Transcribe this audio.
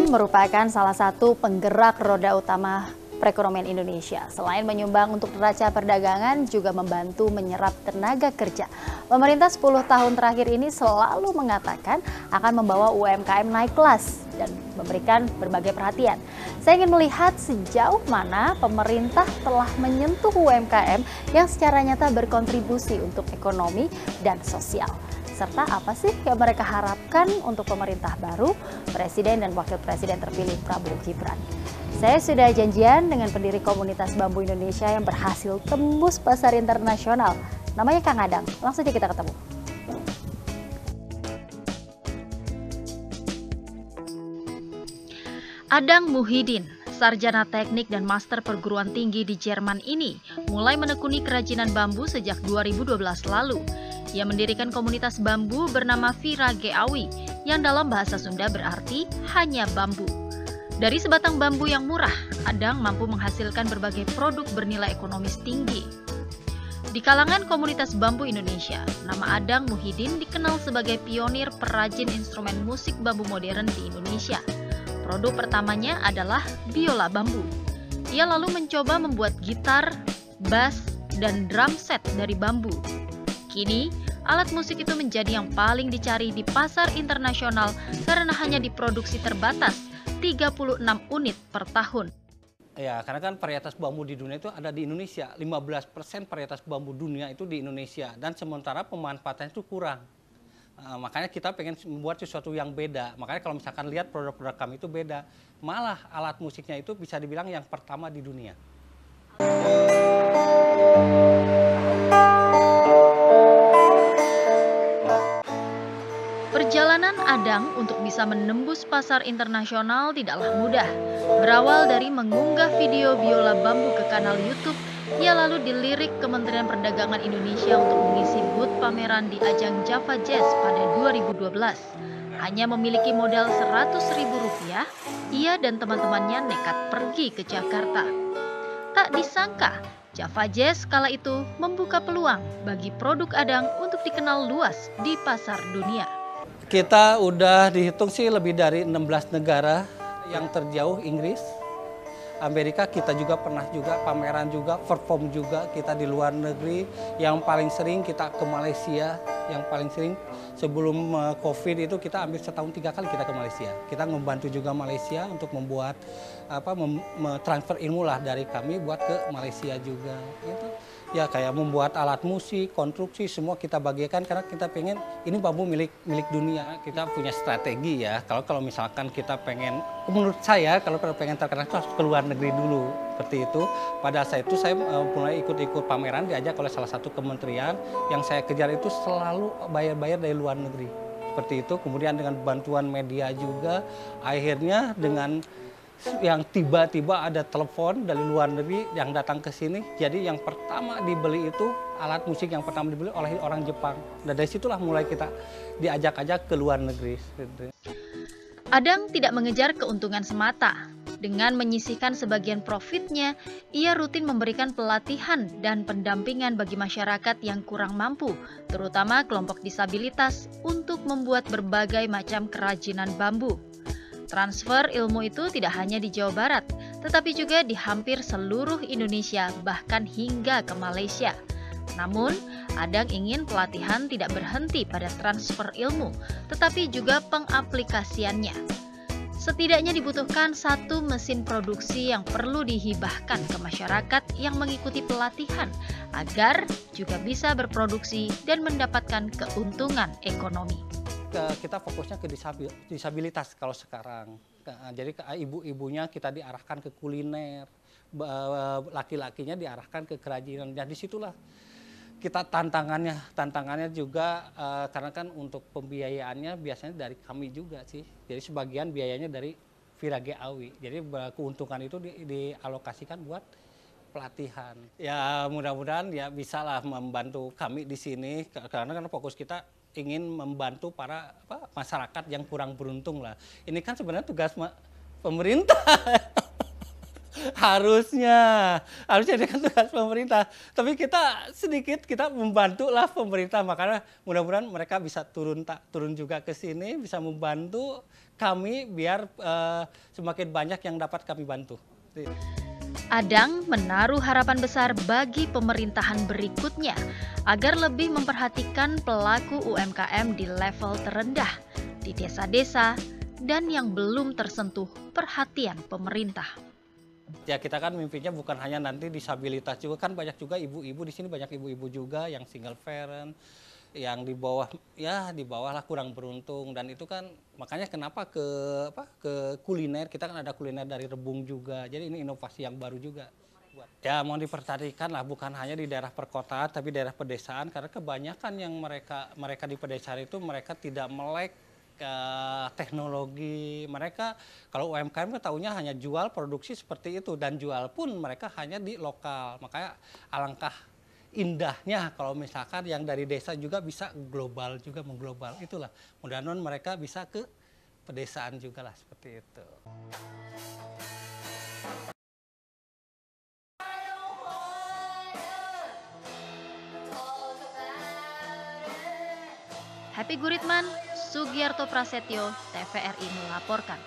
Bambu merupakan salah satu penggerak roda utama perekonomian Indonesia. Selain menyumbang untuk neraca perdagangan, juga membantu menyerap tenaga kerja. Pemerintah 10 tahun terakhir ini selalu mengatakan akan membawa UMKM naik kelas dan memberikan berbagai perhatian. Saya ingin melihat sejauh mana pemerintah telah menyentuh UMKM yang secara nyata berkontribusi untuk ekonomi dan sosial. Serta apa sih yang mereka harapkan untuk pemerintah baru, Presiden dan Wakil Presiden terpilih Prabowo Gibran. Saya sudah janjian dengan pendiri komunitas bambu Indonesia yang berhasil tembus pasar internasional. Namanya Kang Adang, langsung saja kita ketemu. Adang Muhyiddin, sarjana teknik dan master perguruan tinggi di Jerman ini, mulai menekuni kerajinan bambu sejak 2012 lalu. Ia mendirikan komunitas bambu bernama Virage Awi, yang dalam bahasa Sunda berarti hanya bambu. Dari sebatang bambu yang murah, Adang mampu menghasilkan berbagai produk bernilai ekonomis tinggi. Di kalangan komunitas bambu Indonesia, nama Adang Muhyiddin dikenal sebagai pionir perajin instrumen musik bambu modern di Indonesia. Produk pertamanya adalah biola bambu. Ia lalu mencoba membuat gitar, bass, dan drum set dari bambu. Kini, alat musik itu menjadi yang paling dicari di pasar internasional karena hanya diproduksi terbatas 36 unit per tahun. Ya, karena kan varietas bambu di dunia itu ada di Indonesia. 15% varietas bambu dunia itu di Indonesia. Dan sementara pemanfaatannya itu kurang. Makanya kita pengen membuat sesuatu yang beda. Makanya kalau misalkan lihat produk-produk kami itu beda. Malah alat musiknya itu bisa dibilang yang pertama di dunia. Perjalanan Adang untuk bisa menembus pasar internasional tidaklah mudah. Berawal dari mengunggah video biola bambu ke kanal YouTube, ia lalu dilirik Kementerian Perdagangan Indonesia untuk mengisi booth pameran di ajang Java Jazz pada 2012. Hanya memiliki modal Rp100.000, ia dan teman-temannya nekat pergi ke Jakarta. Tak disangka, Java Jazz kala itu membuka peluang bagi produk Adang untuk dikenal luas di pasar dunia. Kita udah dihitung sih lebih dari 16 negara, yang terjauh Inggris, Amerika, kita juga pernah juga pameran juga, perform juga kita di luar negeri. Yang paling sering kita ke Malaysia, yang paling sering sebelum COVID itu kita hampir setahun 3 kali kita ke Malaysia. Kita membantu juga Malaysia untuk membuat transfer ilmu lah dari kami buat ke Malaysia juga. Gitu. Ya kayak membuat alat musik, konstruksi, semua kita bagikan karena kita pengen ini bambu milik dunia. Kita punya strategi ya, kalau misalkan kita pengen, menurut saya kalau pengen terkenal itu harus ke luar negeri dulu. Seperti itu, pada saat itu saya mulai ikut-ikut pameran diajak oleh salah satu kementerian. Yang saya kejar itu selalu bayar-bayar dari luar negeri. Seperti itu, kemudian dengan bantuan media juga, akhirnya dengan yang tiba-tiba ada telepon dari luar negeri yang datang ke sini. Jadi yang pertama dibeli itu alat musik yang pertama dibeli oleh orang Jepang. Dan dari situlah mulai kita diajak-ajak ke luar negeri. Adang tidak mengejar keuntungan semata. Dengan menyisihkan sebagian profitnya, ia rutin memberikan pelatihan dan pendampingan bagi masyarakat yang kurang mampu, terutama kelompok disabilitas, untuk membuat berbagai macam kerajinan bambu. Transfer ilmu itu tidak hanya di Jawa Barat, tetapi juga di hampir seluruh Indonesia, bahkan hingga ke Malaysia. Namun, Adang ingin pelatihan tidak berhenti pada transfer ilmu, tetapi juga pengaplikasiannya. Setidaknya dibutuhkan 1 mesin produksi yang perlu dihibahkan ke masyarakat yang mengikuti pelatihan, agar juga bisa berproduksi dan mendapatkan keuntungan ekonomi. Kita fokusnya ke disabilitas kalau sekarang. Jadi ke ibu-ibunya kita diarahkan ke kuliner, laki-lakinya diarahkan ke kerajinan. Dan disitulah kita tantangannya juga karena kan untuk pembiayaannya biasanya dari kami juga sih. Jadi sebagian biayanya dari Virage Awi. Jadi keuntungan itu dialokasikan buat pelatihan. Ya mudah-mudahan ya bisalah membantu kami di sini karena fokus kita ingin membantu para masyarakat yang kurang beruntung lah. Ini kan sebenarnya tugas pemerintah. Harusnya, harusnya itu kan tugas pemerintah. Tapi kita membantu lah pemerintah, makanya mudah-mudahan mereka bisa turun juga ke sini, bisa membantu kami biar semakin banyak yang dapat kami bantu. Adang menaruh harapan besar bagi pemerintahan berikutnya agar lebih memperhatikan pelaku UMKM di level terendah, di desa-desa, dan yang belum tersentuh perhatian pemerintah. Ya kita kan mimpinya bukan hanya nanti disabilitas juga, kan banyak juga ibu-ibu di sini, banyak ibu-ibu juga yang single parent, yang di bawah lah kurang beruntung, dan itu kan makanya kenapa ke kuliner, kita kan ada kuliner dari rebung juga, jadi ini inovasi yang baru juga. Ya mau diperhatikan lah, bukan hanya di daerah perkotaan tapi daerah pedesaan, karena kebanyakan yang mereka di pedesaan itu mereka tidak melek teknologi. Mereka kalau UMKM kan tahunya hanya jual produksi seperti itu, dan jual pun mereka hanya di lokal. Makanya alangkah indahnya kalau misalkan yang dari desa juga bisa global juga, mengglobal. Itulah mudah-mudahan mereka bisa ke pedesaan juga lah, seperti itu. Happy Guritman, Sugiarto Prasetyo, TVRI melaporkan.